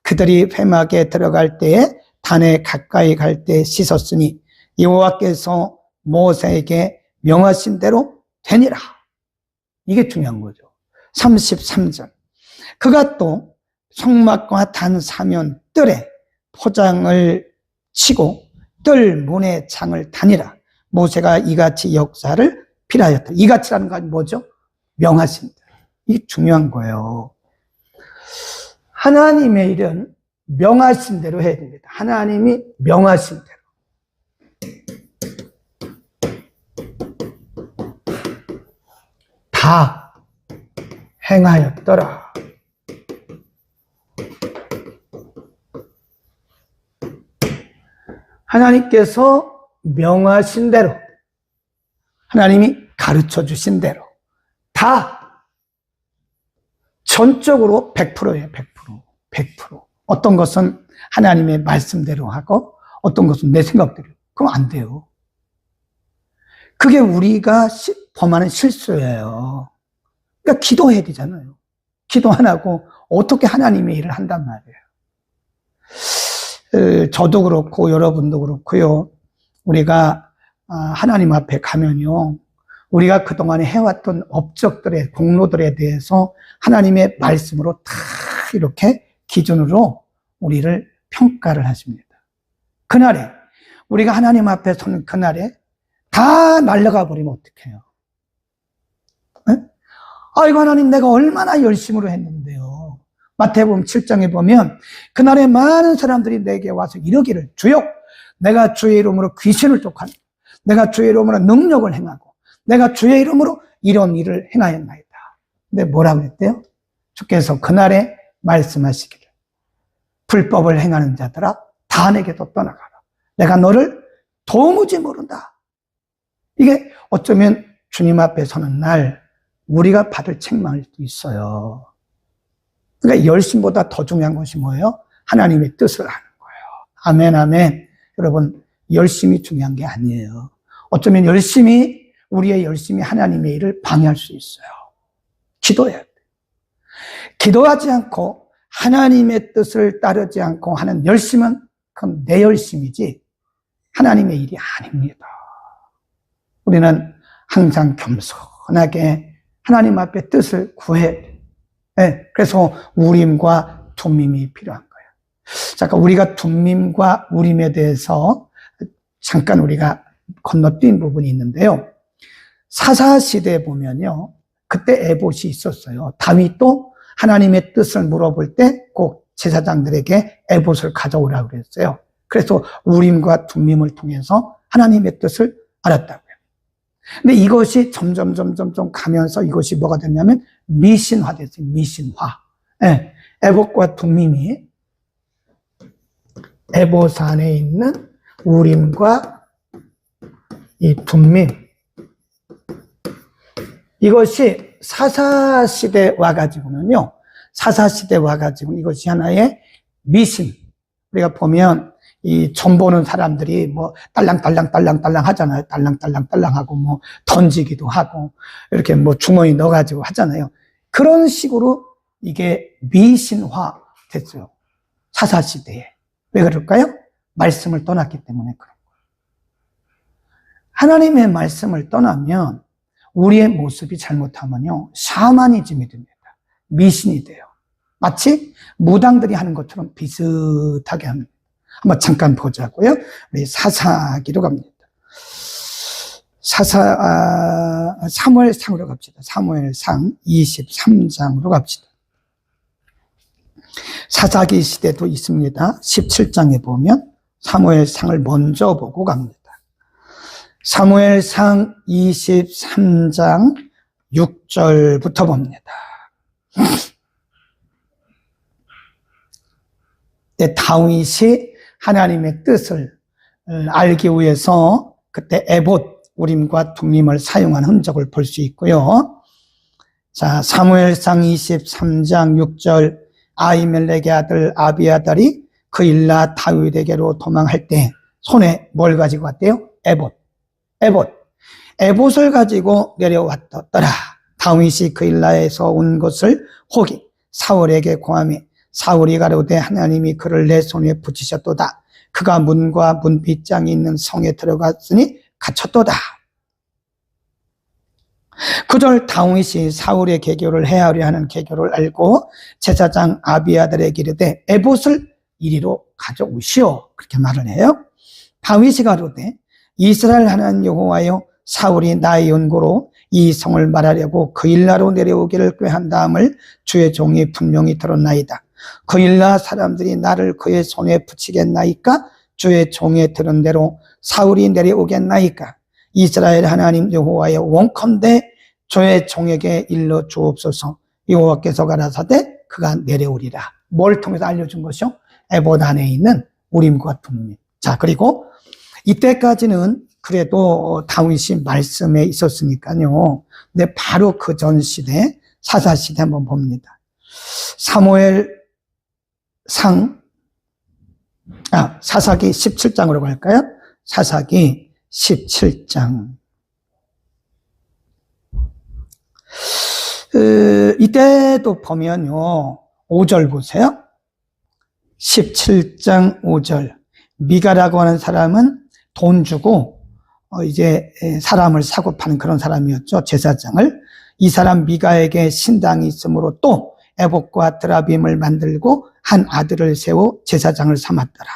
그들이 회막에 들어갈 때에 단에 가까이 갈 때 씻었으니 여호와께서 모세에게 명하신 대로 되니라. 이게 중요한 거죠. 33절 그가 또 성막과 단 사면 뜰에 포장을 치고 뜰 문에 장을 다니라. 모세가 이같이 역사를 필하였다. 이같이라는 건 뭐죠? 명하신다. 이게 중요한 거예요. 하나님의 일은 명하신 대로 해야 됩니다. 하나님이 명하신 대로. 다 행하였더라. 하나님께서 명하신 대로, 하나님이 가르쳐 주신 대로 다 전적으로 100%예요. 100%. 어떤 것은 하나님의 말씀대로 하고 어떤 것은 내 생각대로. 그럼 안 돼요. 그게 우리가 범하는 실수예요. 그러니까 기도해야 되잖아요. 기도 안 하고 어떻게 하나님의 일을 한단 말이에요. 저도 그렇고 여러분도 그렇고요. 우리가 하나님 앞에 가면요. 우리가 그동안에 해왔던 업적들의 공로들에 대해서 하나님의 말씀으로 다 이렇게 기준으로 우리를 평가를 하십니다. 그날에 우리가 하나님 앞에 서는 그날에 다 날아가 버리면 어떡해요? 네? 아이고 하나님 내가 얼마나 열심으로 했는데요. 마태복음 7장에 보면 그날에 많은 사람들이 내게 와서 이러기를 주여 내가 주의 이름으로 귀신을 쫓아내고 내가 주의 이름으로 능력을 행하고 내가 주의 이름으로 이런 일을 행하였나이다. 근데 뭐라고 그랬대요? 주께서 그날에 말씀하시기를 불법을 행하는 자들아 다 내게도 떠나가라. 내가 너를 도무지 모른다. 이게 어쩌면 주님 앞에 서는 날 우리가 받을 책망일 수도 있어요. 그러니까 열심보다 더 중요한 것이 뭐예요? 하나님의 뜻을 아는 거예요. 아멘, 아멘. 여러분, 열심이 중요한 게 아니에요. 어쩌면 우리의 열심이 하나님의 일을 방해할 수 있어요. 기도해야 돼요. 기도하지 않고 하나님의 뜻을 따르지 않고 하는 열심은 그건 내 열심이지 하나님의 일이 아닙니다. 우리는 항상 겸손하게 하나님 앞에 뜻을 구해야 돼요. 네, 그래서 우림과 둠밈이 필요한 거예요. 잠깐 우리가 둠밈과 우림에 대해서 잠깐 우리가 건너뛴 부분이 있는데요. 사사시대에 보면요. 그때 에봇이 있었어요. 다윗도 하나님의 뜻을 물어볼 때 꼭 제사장들에게 에봇을 가져오라고 그랬어요. 그래서 우림과 둠밈을 통해서 하나님의 뜻을 알았다고요. 근데 이것이 점점 가면서 이것이 뭐가 됐냐면 미신화됐어요. 미신화. 네, 에봇과 둠밈이 에봇 안에 있는 우림과 이 둠밈, 이것이 사사시대 와가지고는요, 사사시대 와가지고 이것이 하나의 미신. 우리가 보면 이 점 보는 사람들이 뭐 딸랑딸랑 하잖아요. 딸랑 하고 뭐 던지기도 하고 이렇게 뭐 주머니 넣어가지고 하잖아요. 그런 식으로 이게 미신화 됐어요. 사사시대에. 왜 그럴까요? 말씀을 떠났기 때문에 그런 거예요. 하나님의 말씀을 떠나면 우리의 모습이 잘못하면요, 샤머니즘이 됩니다. 미신이 돼요. 마치 무당들이 하는 것처럼 비슷하게 합니다. 한번 잠깐 보자고요. 우리 사사기로 갑니다. 사무엘상으로 갑시다. 사무엘상 23장으로 갑시다. 사사기 시대도 있습니다. 17장에 보면 사무엘상을 먼저 보고 갑니다. 사무엘상 23장 6절부터 봅니다. 다윗이 하나님의 뜻을 알기 위해서 그때 에봇, 우림과 둠밈을 사용한 흔적을 볼 수 있고요. 자, 사무엘상 23장 6절, 아히멜렉의 아들 아비아달이 그 일라 다윗에게로 도망할 때 손에 뭘 가지고 왔대요? 에봇을 가지고 내려왔더라. 다윗이 그 일라에서 온 것을 혹이 사울에게 고하매 사울이 가로되 하나님이 그를 내 손에 붙이셨도다. 그가 문과 문빗장이 있는 성에 들어갔으니 갇혔도다. 9절, 다윗이 사울의 계교를 해하려 하는 계교를 알고 제사장 아비아달에게 이르되 에봇을 이리로 가져오시오. 그렇게 말을 해요. 다윗이 가로되 이스라엘 하나님 여호와여, 사울이 나의 연고로 이 성을 말하려고 그 일라로 내려오기를 꾀한 다음을 주의 종이 분명히 들었나이다. 그 일라 사람들이 나를 그의 손에 붙이겠나이까? 주의 종의 들은 대로 사울이 내려오겠나이까? 이스라엘 하나님 여호와여, 원컨대 주의 종에게 일러 주옵소서. 여호와께서 가라사대 그가 내려오리라. 뭘 통해서 알려준 것이요? 에봇 안에 있는 우림과 둠밈. 자, 그리고 이때까지는 그래도 다윗이 말씀에 있었으니까요. 근데 바로 그 전 시대, 사사시대 한번 봅니다. 사사기 17장으로 갈까요? 사사기 17장. 이때도 보면요, 5절 보세요. 17장 5절. 미가라고 하는 사람은 돈 주고 이제 사람을 사고 파는 그런 사람이었죠. 제사장을. 이 사람 미가에게 신당이 있으므로 또 에봇과 드라빔을 만들고 한 아들을 세워 제사장을 삼았더라.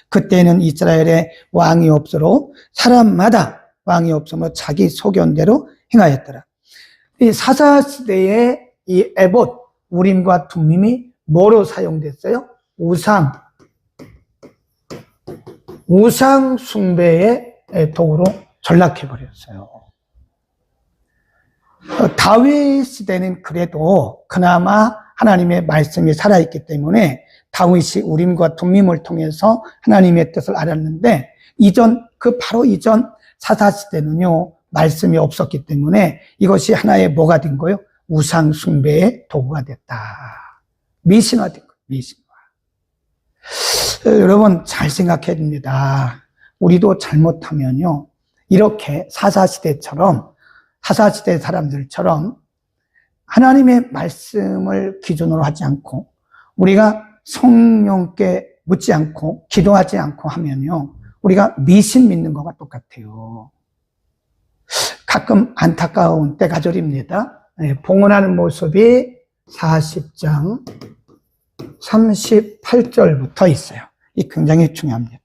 그때는 이스라엘에 왕이 없으로 사람마다 왕이 없으므로 자기 소견대로 행하였더라. 이 사사시대에 이 에봇, 우림과 둠밈이 뭐로 사용됐어요? 우상 숭배의 도구로 전락해버렸어요. 다윗 시대는 그래도 그나마 하나님의 말씀이 살아있기 때문에 다윗이 우림과 둠밈을 통해서 하나님의 뜻을 알았는데 바로 이전 사사시대는요, 말씀이 없었기 때문에 이것이 하나의 뭐가 된 거예요? 우상 숭배의 도구가 됐다. 미신화된 거예요. 미신화. 여러분 잘 생각해야 됩니다. 우리도 잘못하면요, 이렇게 사사시대처럼, 사사시대 사람들처럼 하나님의 말씀을 기준으로 하지 않고 우리가 성령께 묻지 않고 기도하지 않고 하면요, 우리가 미신 믿는 것과 똑같아요. 가끔 안타까운 때가절입니다. 봉헌하는 모습이 40장 38절부터 있어요. 이 굉장히 중요합니다.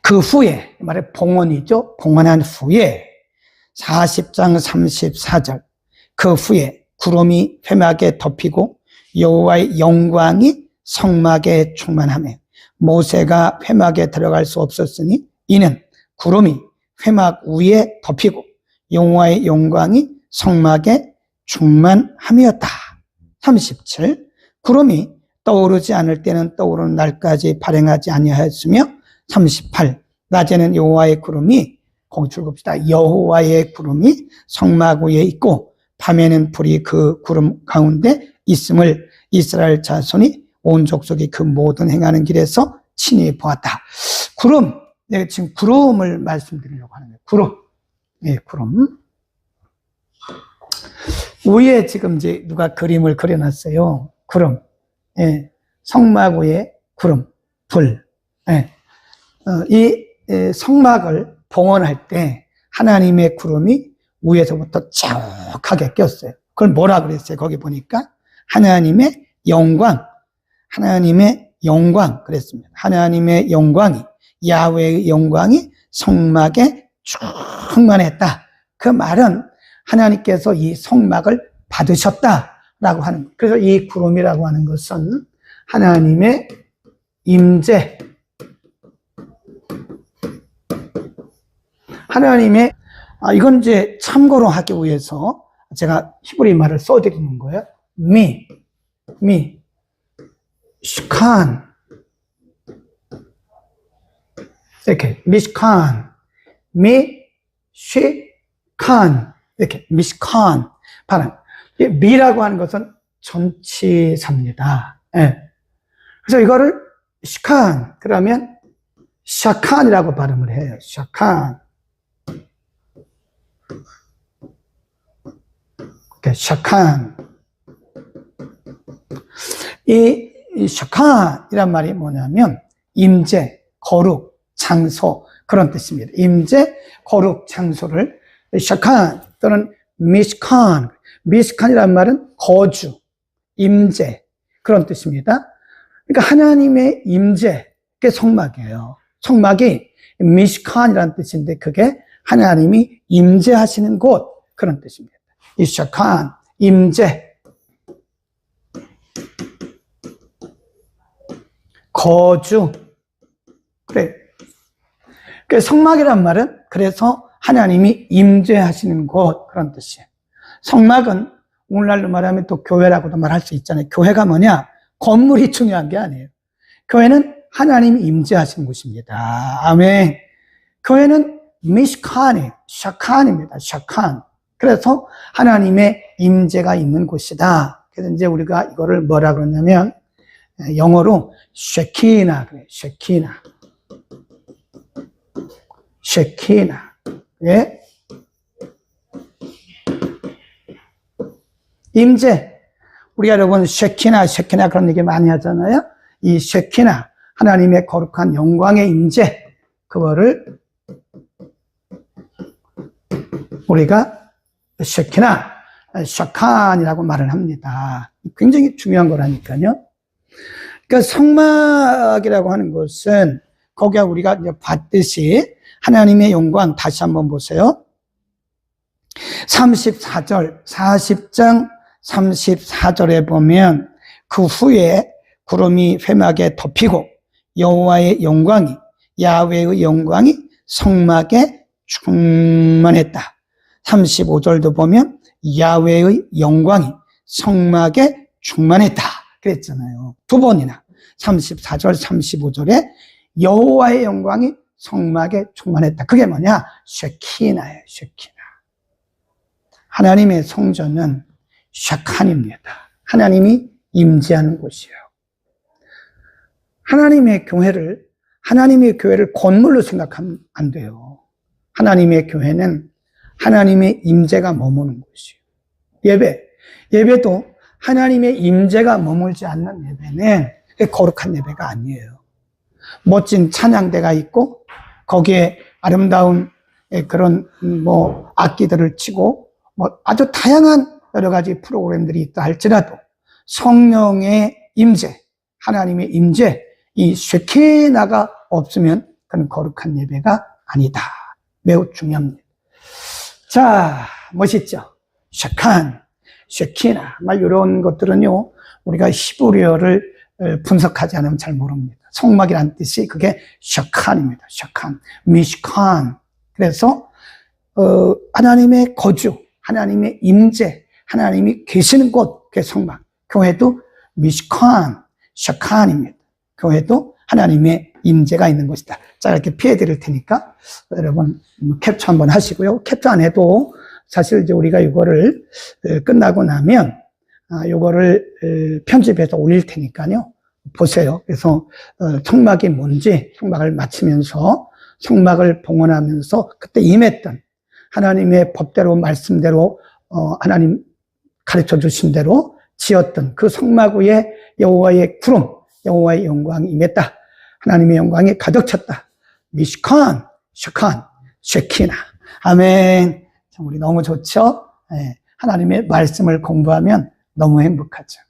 그 후에, 말해 봉헌이죠. 봉헌한 후에 40장 34절, 그 후에 구름이 회막에 덮이고 여호와의 영광이 성막에 충만하며 모세가 회막에 들어갈 수 없었으니 이는 구름이 회막 위에 덮이고 여호와의 영광이 성막에 충만함이었다. 37, 구름이 떠오르지 않을 때는 떠오르는 날까지 발행하지 아니하였으며 38, 낮에는 여호와의 구름이, 거기 줄봅시다. 여호와의 구름이 성막 위에 있고 밤에는 불이 그 구름 가운데 있음을 이스라엘 자손이 온 족속이 그 모든 행하는 길에서 친히 보았다. 구름, 내가 지금 구름을 말씀드리려고 하는 거예요. 구름. 예, 구름. 위에 지금 이제 누가 그림을 그려놨어요. 구름. 예, 성막 위에 구름, 불. 예. 이 성막을 봉헌할 때 하나님의 구름이 위에서부터 자욱하게 꼈어요. 그걸 뭐라 그랬어요? 거기 보니까 하나님의 영광, 하나님의 영광 그랬습니다. 하나님의 영광이, 야훼의 영광이 성막에 충만했다. 그 말은 하나님께서 이 성막을 받으셨다라고 하는 거예요. 그래서 이 구름이라고 하는 것은 하나님의 임재, 하나님의, 이건 이제 참고로 하기 위해서 제가 히브리 말을 써드리는 거예요. 시칸. 이렇게, 미시칸. 시칸. 이렇게, 미시칸. 발음. 미라고 하는 것은 전치사입니다. 예. 그래서 이거를 시칸, 그러면 샤칸이라고 발음을 해요. 샤칸. 샤칸. 이 샤칸이란 말이 뭐냐면 임재, 거룩, 장소 그런 뜻입니다. 임재, 거룩, 장소를 샤칸 또는 미시칸. 미시칸이란 말은 거주, 임재 그런 뜻입니다. 그러니까 하나님의 임재, 그게 성막이에요. 성막이 미시칸이라는 뜻인데 그게 하나님이 임재하시는 곳 그런 뜻입니다. 이 샤칸, 임재, 거주. 그래. 그 성막이란 말은 그래서 하나님이 임재하시는 곳 그런 뜻이에요. 성막은 오늘날로 말하면 또 교회라고도 말할 수 있잖아요. 교회가 뭐냐? 건물이 중요한 게 아니에요. 교회는 하나님이 임재하시는 곳입니다. 아멘. 교회는 미시칸이, 샤칸입니다. 샤칸. 그래서 하나님의 임재가 있는 곳이다. 그래서 이제 우리가 이거를 뭐라 그러냐면 영어로 쉐키나 그래요. 쉐키나. 쉐키나. 예. 임재. 우리가 여러분 쉐키나 그런 얘기 많이 하잖아요. 이 쉐키나, 하나님의 거룩한 영광의 임재, 그거를 우리가 쉐키나, 샤칸이라고 말을 합니다. 굉장히 중요한 거라니까요. 그러니까 성막이라고 하는 것은 거기가 우리가 이제 봤듯이 하나님의 영광, 다시 한번 보세요. 34절, 40장 34절에 보면 그 후에 구름이 회막에 덮이고 여호와의 영광이, 야훼의 영광이 성막에 충만했다. 35절도 보면 야훼의 영광이 성막에 충만했다 그랬잖아요. 두 번이나 34절 35절에 여호와의 영광이 성막에 충만했다. 그게 뭐냐? 쉐키나예요. 쉐키나. 하나님의 성전은 샤칸입니다. 하나님이 임재하는 곳이에요. 하나님의 교회를 건물로 생각하면 안 돼요. 하나님의 교회는 하나님의 임재가 머무는 곳이에요. 예배도 하나님의 임재가 머물지 않는 예배는 거룩한 예배가 아니에요. 멋진 찬양대가 있고 거기에 아름다운 그런 악기들을 치고 아주 다양한 여러 가지 프로그램들이 있다 할지라도 성령의 임재, 하나님의 임재, 이 쉐키나가 없으면 그건 거룩한 예배가 아니다. 매우 중요합니다. 자, 멋있죠? 샤칸, 쉐키나, 이런 것들은요, 우리가 히브리어를 분석하지 않으면 잘 모릅니다. 성막이라는 뜻이 그게 샤칸입니다. 샤칸, 미시칸. 그래서 하나님의 거주, 하나님의 임재, 하나님이 계시는 곳, 그게 성막. 교회도 미시칸, 샤칸입니다. 교회도 하나님의 임재가 있는 곳이다. 자, 이렇게 피해 드릴 테니까 여러분 캡처 한번 하시고요. 캡처 안 해도 사실 이제 우리가 이거를 끝나고 나면 이거를 편집해서 올릴 테니까요. 보세요. 그래서 성막이 뭔지, 성막을 마치면서 성막을 봉헌하면서 그때 임했던 하나님의 법대로 말씀대로 하나님 가르쳐 주신 대로 지었던 그 성막 위에 여호와의 구름, 여호와의 영광이 임했다. 하나님의 영광이 가득 찼다. 미시칸, 샤칸, 쉐키나. 아멘. 참 우리 너무 좋죠? 하나님의 말씀을 공부하면 너무 행복하죠.